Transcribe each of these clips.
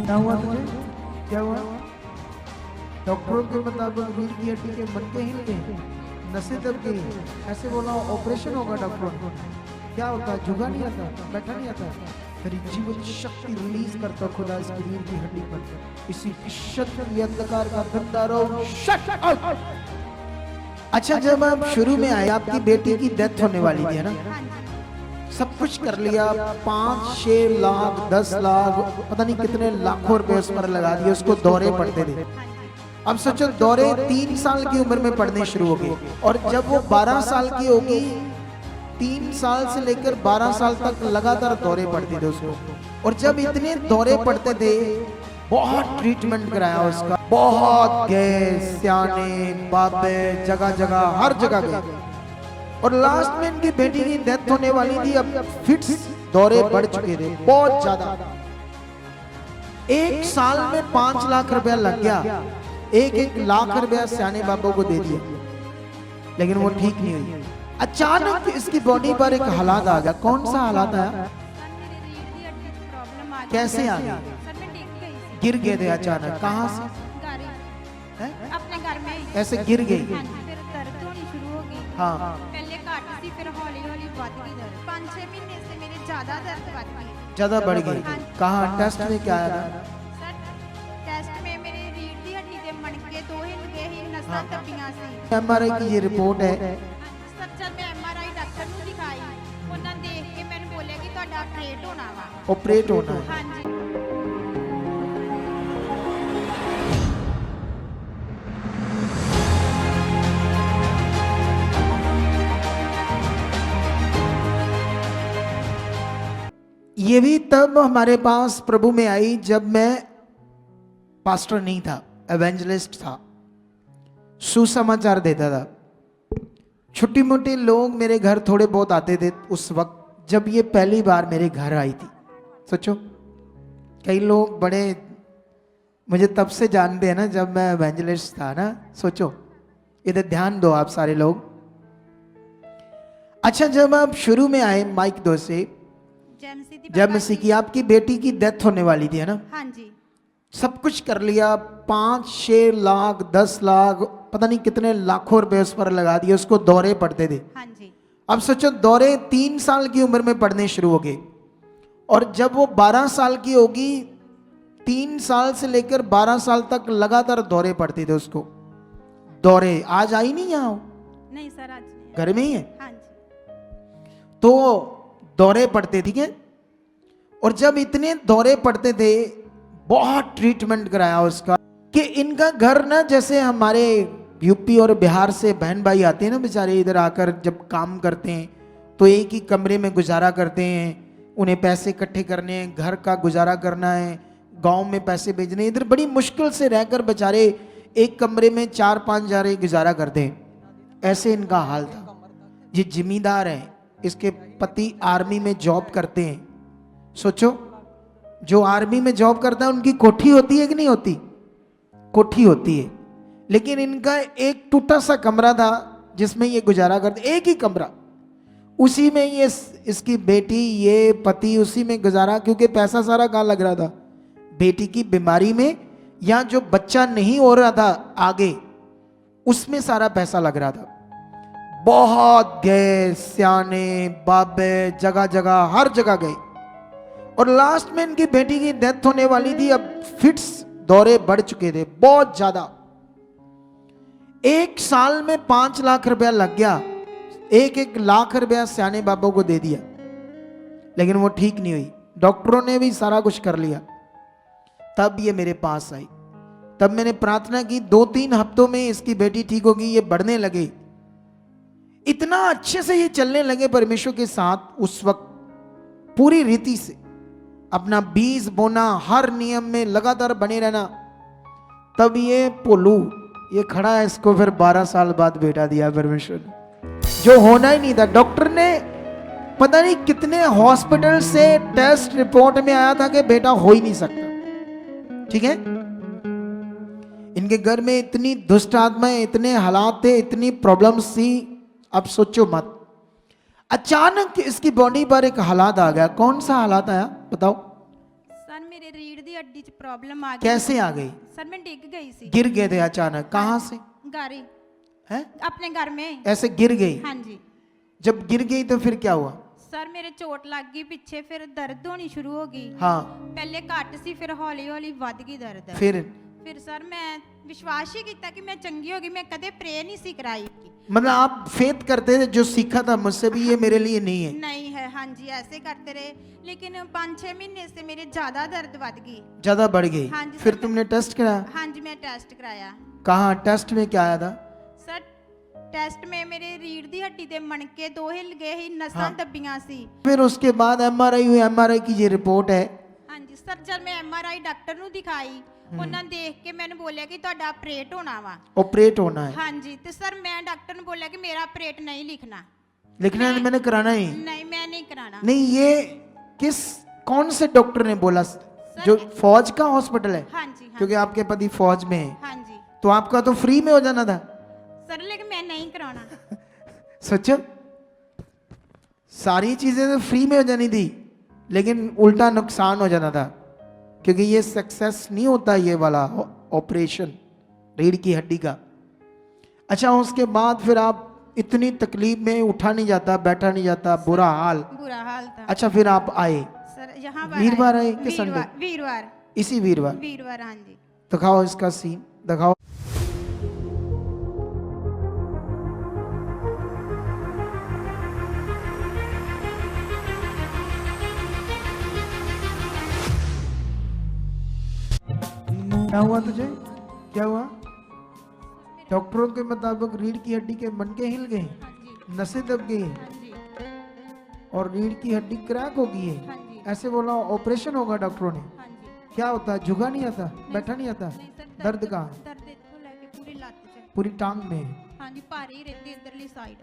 क्या हुआ तुझे? क्या हुआ? डॉक्टरों के मुताबिक रीढ़ की हड्डी के मटके हिल गए, नसें दब गई, ऐसे बोला ऑपरेशन होगा डॉक्टर। क्या होता? झुका नहीं आता, बैठा नहीं आता। तेरी जीवन शक्ति रिलीज करता खुदा इस रीढ़ की हड्डी पर। इसी शक्ति अंधकार का धंधा रो शट आउट। अच्छा, जब आप शुरू में आए आपकी बेटी की डेथ होने वाली थी, है ना? सब कुछ कर लिया, 5-6 लाख 10 लाख पता नहीं कितने लाखों रुपए उस पर लगा दिए, उसको दौरे पड़ते थे। अब सोचो, दौरे 3 साल की उम्र में पड़ने शुरू हो गए, और जब वो 12 साल की होगी, 3 साल से लेकर 12 साल तक लगातार दौरे पड़ते थे उसको। और जब इतने दौरे पड़ते थे, बहुत ट्रीटमेंट कराया उसका, बहुत गए सियाने बाबे, जगह जगह हर जगह गए, और लास्ट में इनकी बेटी की डेथ होने वाली थी। अब फिट्स दौरे बढ़ चुके थे बहुत ज्यादा। 1 साल में 5 लाख रुपया लग गया, 1-1 लाख रुपया सियाने बाबू को दे दिया, लेकिन वो ठीक नहीं हुई। अचानक इसकी बॉडी पर एक हालात आ गया। कौन सा हालात आया? कैसे आ गया? गिर गए थे अचानक। कहाँ से? अपने घर में ऐसे गिर गई? फिर दर्द होनी शुरू हो गई। हाँ, पहले घट थी, फिर हौली हौली बढ़ गई दर्द। 5-6 महीने से मेरे ज्यादा दर्द बढ़ गई, ज्यादा बढ़ गई। कहाँ टेस्ट में क्या आया था? सर टेस्ट में मेरे रीढ़ की हड्डी के मणके 2 हिल गए ही, नसां दबियां सी। एमआरआई की ये रिपोर्ट है। सर जब मैं एमआरआई डॉक्टर ਨੂੰ ਦਿਖਾਈ, ਉਹਨਾਂ ਦੇਖ ਕੇ ਮੈਨੂੰ ਬੋਲਿਆ ਕਿ ਤੁਹਾਡਾ ਆਪਰੇਟ ਹੋਣਾ ਵਾ। ऑपरेट होना है। ਹਾਂਜੀ ये भी तब हमारे पास प्रभु में आई जब मैं पास्टर नहीं था, एवेंजलिस्ट था, सुसमाचार देता था। छोटे मोटे लोग मेरे घर थोड़े बहुत आते थे उस वक्त, जब ये पहली बार मेरे घर आई थी। सोचो, कई लोग बड़े मुझे तब से जानते हैं ना, जब मैं एवेंजलिस्ट था ना। सोचो, इधर ध्यान दो आप सारे लोग। अच्छा, जब आप शुरू में आए माइक 2 से, जब मसीह की आपकी बेटी की डेथ होने वाली थी, है ना? हाँ जी। सब कुछ कर लिया, 5-6 लाख 10 लाख पता नहीं कितने लाखों रुपए उस पर लगा दिए, उसको दौरे पड़ते थे। हाँ जी। अब सोचो, दौरे 3 साल की उम्र में पड़ने शुरू हो गए, और जब वो 12 साल की होगी, 3 साल से लेकर 12 साल तक लगातार दौरे पड़ते थे उसको। दौरे आज आई नहीं यहाँ? नहीं सर, आज नहीं। घर में ही है? हाँ जी। तो दौरे पड़ते, ठीक है। और जब इतने दौरे पड़ते थे, बहुत ट्रीटमेंट कराया उसका, कि इनका घर ना, जैसे हमारे यूपी और बिहार से बहन भाई आते हैं ना बेचारे, इधर आकर जब काम करते हैं तो एक ही कमरे में गुजारा करते हैं, उन्हें पैसे इकट्ठे करने हैं, घर का गुजारा करना है, गांव में पैसे भेजने, इधर बड़ी मुश्किल से रहकर बेचारे एक कमरे में 4-5 जारे गुजारा करते हैं। ऐसे इनका हाल था। ये जिम्मेदार है, इसके पति आर्मी में जॉब करते हैं। सोचो, जो आर्मी में जॉब करता है उनकी कोठी होती है कि नहीं होती? कोठी होती है, लेकिन इनका एक टूटा सा कमरा था जिसमें ये गुजारा करते, एक ही कमरा, उसी में ये इसकी बेटी, ये पति उसी में गुजारा, क्योंकि पैसा सारा कहाँ लग रहा था? बेटी की बीमारी में, या जो बच्चा नहीं हो रहा था आगे, उसमें सारा पैसा लग रहा था। बहुत गए सियाने बाबे, जगह जगह हर जगह गए, और लास्ट में इनकी बेटी की डेथ होने वाली थी। अब फिट्स दौरे बढ़ चुके थे बहुत ज्यादा। 1 साल में 5 लाख रुपया लग गया, 1-1 लाख रुपया सियाने बाबू को दे दिया, लेकिन वो ठीक नहीं हुई। डॉक्टरों ने भी सारा कुछ कर लिया, तब ये मेरे पास आई। तब मैंने प्रार्थना की, 2-3 हफ्तों में इसकी बेटी ठीक होगी। ये बढ़ने लगे, इतना अच्छे से ये चलने लगे परमेश्वर के साथ। उस वक्त पूरी रीति से अपना बीज बोना, हर नियम में लगातार बने रहना। तब ये पोलू ये खड़ा है, इसको फिर 12 साल बाद बेटा दिया परमेश्वर ने, जो होना ही नहीं था। डॉक्टर ने पता नहीं कितने हॉस्पिटल से टेस्ट रिपोर्ट में आया था कि बेटा हो ही नहीं सकता, ठीक है। इनके घर में इतनी दुष्ट आत्माएं, इतने हालात थे, इतनी प्रॉब्लम्स थी। अब सोचो मत, अचानक इसकी बॉडी पर एक हालात आ गया। कौन सा हालात आया बताओ? सर मेरे रीढ़ की हड्डी च प्रॉब्लम आ गई। कैसे आ गई? सर मैं डिग गई सी गिर गए थे अचानक? कहाँ से? घर ही, है? अपने घर में। ऐसे गिर गई? हाँ जी जब गिर गई तो फिर क्या हुआ? सर मेरे चोट लग गई पीछे, फिर दर्द होनी शुरू हो गई। हाँ। पहले घट सी, फिर हौली हौली वध गई दर्द। फिर सर मैं विश्वास ही किया कि मैं चंगी होगी, मैं कदे प्रे नहीं सी कराई की। मतलब आप फेथ करते थे, जो सीखा था मुझसे भी ये मेरे लिए नहीं है? नहीं है। हाँ जी ऐसे करते रहे, लेकिन 5-6 महीने से मेरे ज्यादा दर्द बढ़ गई, ज्यादा बढ़ गई। हाँ जी, फिर सर, तुमने टेस्ट कराया? हाँ जी मैं टेस्ट कराया। कहाँ टेस्ट में क्या आया था? सर टेस्ट में मेरे रीढ़ दी हड्डी दे मणके 2 हिल गए ही, नसां हाँ। दबियां सी। फिर उसके बाद एमआरआई हुई, एमआरआई की ये रिपोर्ट है। हाँ जी सर जब मैं एमआरआई डॉक्टर ਨੂੰ ਦਿਖਾਈ, ਉਹਨਾਂ ਦੇਖ ਕੇ ਮੈਨੂੰ ਬੋਲਿਆ ਕਿ ਤੁਹਾਡਾ ਆਪਰੇਟ ਹੋਣਾ ਵਾ। ऑपरेट होना है? हाँ जी तो सर मैं डॉक्टर ने बोला कि मेरा ऑपरेट नहीं लिखना। लिखना है, मैंने कराना ही नहीं मैं नहीं कराना। नहीं। ये किस कौन से डॉक्टर ने बोला? जो फौज का हॉस्पिटल है? हाँ जी हाँ क्योंकि आपके पति फौज में है, हाँ जी तो आपका तो फ्री में हो जाना था। सर लेकिन मैं नहीं कराना। सोचो, सारी चीजें तो फ्री में हो जानी थी, लेकिन उल्टा नुकसान हो जाना था, क्योंकि ये सक्सेस नहीं होता ये वाला ऑपरेशन रीढ़ की हड्डी का। अच्छा उसके बाद फिर आप इतनी तकलीफ में, उठा नहीं जाता, बैठा नहीं जाता, बुरा हाल। बुरा हाल था। अच्छा फिर आप आए सर यहाँ वीरवार आए कि संडे? वीरवार। इसी वीरवार? वीरवार हाँ जी। दिखाओ इसका सीन, दिखाओ। क्या हुआ तुझे? क्या हुआ? डॉक्टरों के मुताबिक रीढ़ की हड्डी के मणके हिल गए, हाँ जी नसें दब गई हैं, हाँ जी और रीढ़ की हड्डी क्रैक हो गई हाँ है। जी ऐसे बोला ऑपरेशन होगा डॉक्टरों ने। हाँ जी। क्या होता है? झुका नहीं आता, बैठा नहीं आता? नहीं सर दर्द कहाँ? दर्द इत्थों लेके पूरी लत्त च। पूरी टांग में? हाँ जी भारी ही रहती इधरली साइड।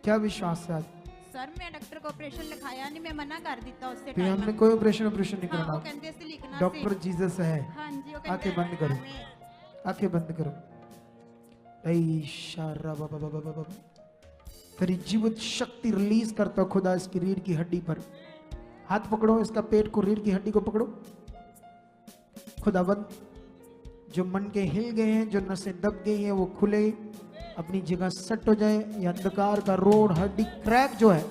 क्या विश्वास है आज? सर मैं डॉक्टर को ऑपरेशन लिखाया नहीं, मैं मना कर दिता उससे फिर टाइम। हमने कोई ऑपरेशन नहीं हाँ वो करना। कहते से लिखना डॉक्टर सी। जीसस है। हाँ जी वो आंखें बंद करो, आंखें बंद करो। ऐ शारा बाबा बाबा बाबा, तेरी जीवित शक्ति रिलीज करता खुदा इसकी रीढ़ की हड्डी पर। हाथ पकड़ो, इसका पेट को, रीढ़ की हड्डी को पकड़ो। खुदाबंद, जो मन के हिल गए हैं, जो नसें दब गई हैं, वो खुले अपनी जगह सेट हो जाए। ये अंधकार का रोड, हड्डी क्रैक जो है,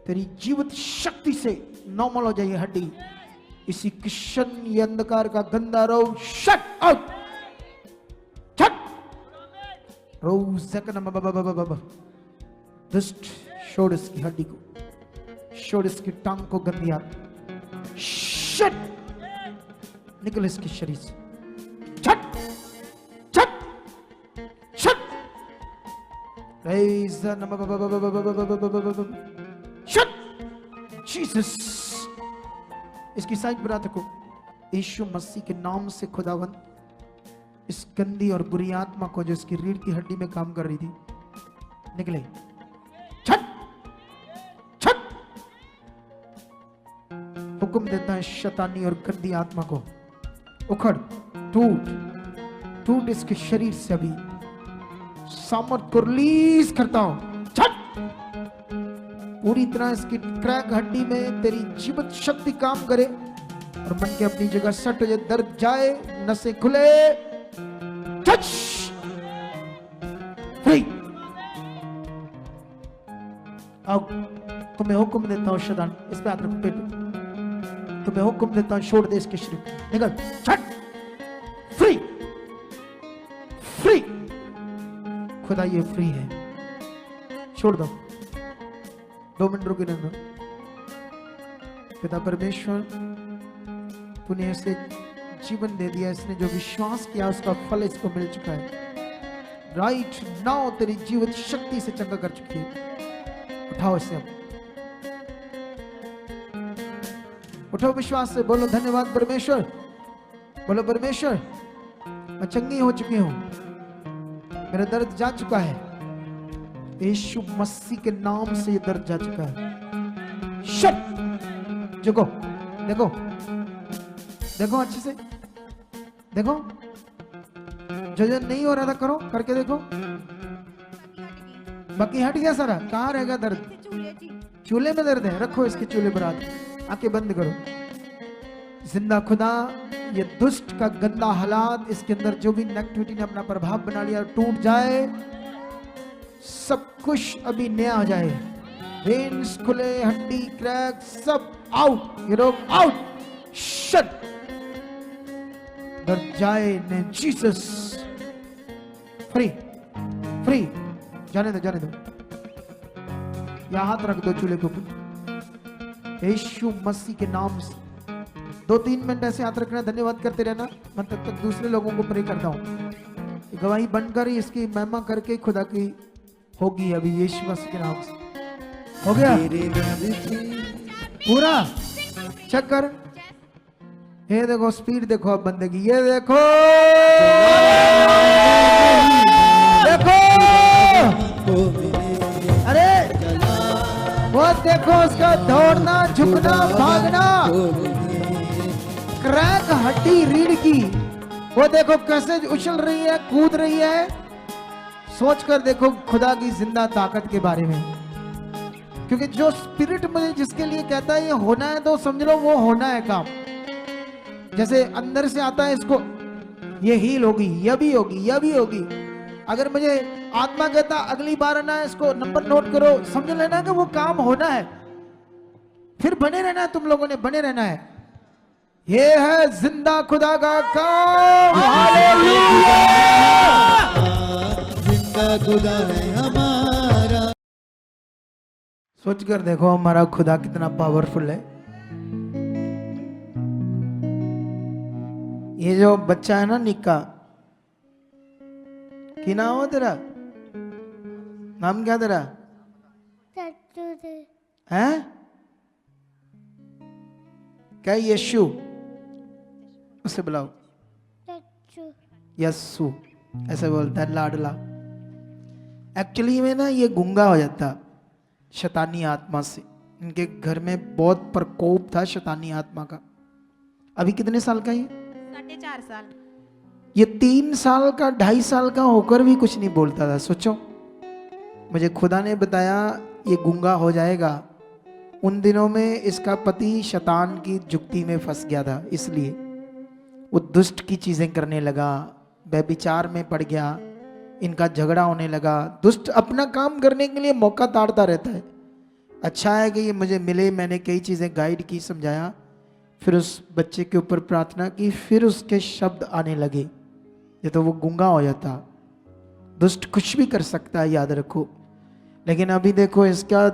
तेरी जीवित शक्ति से नॉर्मल हो जाए हड्डी। इसी किशन, ये अंधकार का गंदा रोग शट आउट, शट रोज। दुष्ट छोड़ इसकी हड्डी को, छोड़ इसकी टांग को, गंदी आत्मा शट, निकल इसके शरीर से, छट छट छट। शट जीसस, इसकी साइड पर रखो। यीशु मसीह के नाम से खुदावंद, इस गंदी और बुरी आत्मा को जो इसकी रीढ़ की हड्डी में काम कर रही थी, निकले। छट छट। हुक्म देता है शैतानी और गंदी आत्मा को, उखड़, टूट टूट इसके शरीर से। अभी सामर्थ को रिलीज करता हूं। छट, पूरी तरह इसकी क्रैक हड्डी में तेरी जीवित शक्ति काम करे और मन के अपनी जगह सेट हो जाए, दर्द जाए, नसें खुले। Touch free. आओ, तुम्हें हुक्म देता हूं शैतान, इस पे हाथ रखो पेट पे। तुम्हें हुक्म देता हूं, छोड़ दे इसके शरीर, निकल। छट, फ्री फ्री। खुदा ये फ्री है, छोड़ दो। 2 मिनट रुके रहना। पिता परमेश्वर, तूने ऐसे जीवन दे दिया, इसने जो विश्वास किया उसका फल इसको मिल चुका है। राइट नाउ तेरी जीवित शक्ति से चंगा कर चुकी है। उठाओ इसे, अब उठाओ विश्वास से, बोलो धन्यवाद परमेश्वर, बोलो परमेश्वर मैं चंगी हो चुकी हूं, मेरा दर्द जा चुका है। यीशु मसीह के नाम से ये दर्द जा चुका है। शट, झुको, देखो देखो अच्छे से देखो, जो जो नहीं हो रहा था करो, करके देखो। बाकी हट गया सारा। कहाँ रहेगा दर्द? चूल्हे में दर्द है, रखो इसके चूल्हे पर हाथ, आंखें बंद करो। जिंदा खुदा, ये दुष्ट का गंदा हालात, इसके अंदर जो भी नेगेटिविटी ने अपना प्रभाव बना लिया टूट जाए, सब कुछ अभी नया हो जाए। वेन्स खुले, हड्डी क्रैक, सब आउट, ये रोग आउट, शट डर जाए ने जीसस, फ्री फ्री, जाने दो जाने दो। यहां हाथ रख दो चूल्हे के ऊपर, यीशु मसीह के नाम से। 2-3 मिनट ऐसे हाथ रखना, धन्यवाद करते रहना। मैं तब तक दूसरे लोगों को प्रे करता हूं। गवाही बनकर ही इसकी महिमा करके खुदा की होगी अभी यीशु मसीह के नाम से। हो गया पूरा, चेक कर। ये देखो स्पीड देखो अब बंदे की, ये देखो देखो, अरे वो देखो उसका दौड़ना, झुकना, भागना, क्रैक हड्डी रीढ़ की, वो देखो कैसे उछल रही है, कूद रही है। सोच कर देखो खुदा की जिंदा ताकत के बारे में, क्योंकि जो स्पिरिट मुझे जिसके लिए कहता है ये होना है, तो समझ लो वो होना है काम। जैसे अंदर से आता है इसको, ये हील होगी, यह भी होगी, यह भी होगी। अगर मुझे आत्मा कहता अगली बार आना है, इसको नंबर नोट करो, समझ लेना कि वो काम होना है। फिर बने रहना है, तुम लोगों ने बने रहना है। ये है जिंदा खुदा का काम। हालेलुया, जिंदा खुदा है हमारा। सोच कर देखो हमारा खुदा कितना पावरफुल है। ये जो बच्चा है ना निक्का, की नाम हो तेरा? नाम क्या तेरा है? क्या यीशु? उसे बुलाओ, यस्सु ऐसे बोलता है, लाडला। एक्चुअली में ना ये गूंगा हो जाता शैतानी आत्मा से। इनके घर में बहुत प्रकोप था शैतानी आत्मा का। अभी कितने साल का है? 4.5 साल। ये 3 साल का, 2.5 साल का होकर भी कुछ नहीं बोलता था। सोचो, मुझे खुदा ने बताया ये गूंगा हो जाएगा। उन दिनों में इसका पति शैतान की जुक्ति में फंस गया था, इसलिए वो दुष्ट की चीजें करने लगा, व्यभिचार में पड़ गया, इनका झगड़ा होने लगा। दुष्ट अपना काम करने के लिए मौका ताड़ता रहता है। अच्छा है कि ये मुझे मिले, मैंने कई चीजें गाइड की, समझाया, फिर उस बच्चे के ऊपर प्रार्थना की, फिर उसके शब्द आने लगे। ये तो वो गूंगा हो जाता। दुष्ट कुछ भी कर सकता है, याद रखो। लेकिन अभी देखो इसका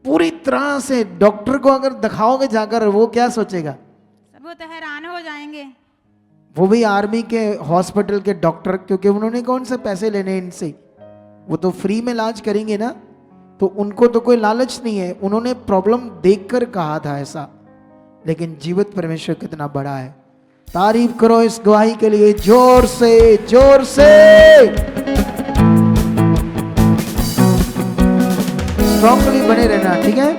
पूरी तरह से, डॉक्टर को अगर दिखाओगे जाकर, वो क्या सोचेगा? वो तो हैरान हो जाएंगे। वो भी आर्मी के हॉस्पिटल के डॉक्टर, क्योंकि उन्होंने कौन से पैसे लेने इनसे, वो तो फ्री में इलाज करेंगे ना, तो उनको तो कोई लालच नहीं है। उन्होंने प्रॉब्लम देखकर कहा था ऐसा। लेकिन जीवित परमेश्वर कितना बड़ा है। तारीफ करो इस गवाही के लिए, जोर से, जोर से। स्ट्रॉन्गली बने रहना, ठीक है?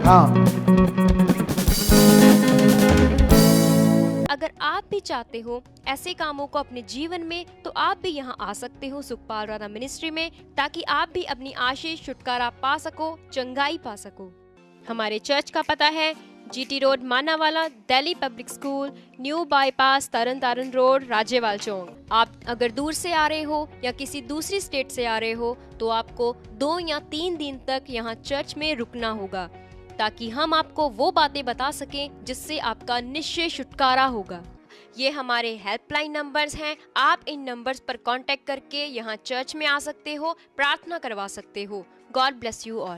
हाँ। अगर आप भी चाहते हो ऐसे कामों को अपने जीवन में, तो आप भी यहाँ आ सकते हो सुखपाल राणा मिनिस्ट्री में, ताकि आप भी अपनी आशीष, छुटकारा पा सको, चंगाई पा सको। हमारे चर्च का पता है GT road, Manawala, Delhi Public School, new bypass, Tarn Taran road, Rajyawal Chowk. आप अगर दूर से आ रहे हो या किसी दूसरी स्टेट से आ रहे हो, तो आपको 2 या 3 दिन तक यहाँ चर्च में रुकना होगा, ताकि हम आपको वो बातें बता सकें जिससे आपका निश्चय छुटकारा होगा। ये हमारे हेल्पलाइन नंबर्स हैं। आप इन नंबर्स पर कांटेक्ट करके यहाँ चर्च में आ सकते हो, प्रार्थना करवा सकते हो। God bless you all.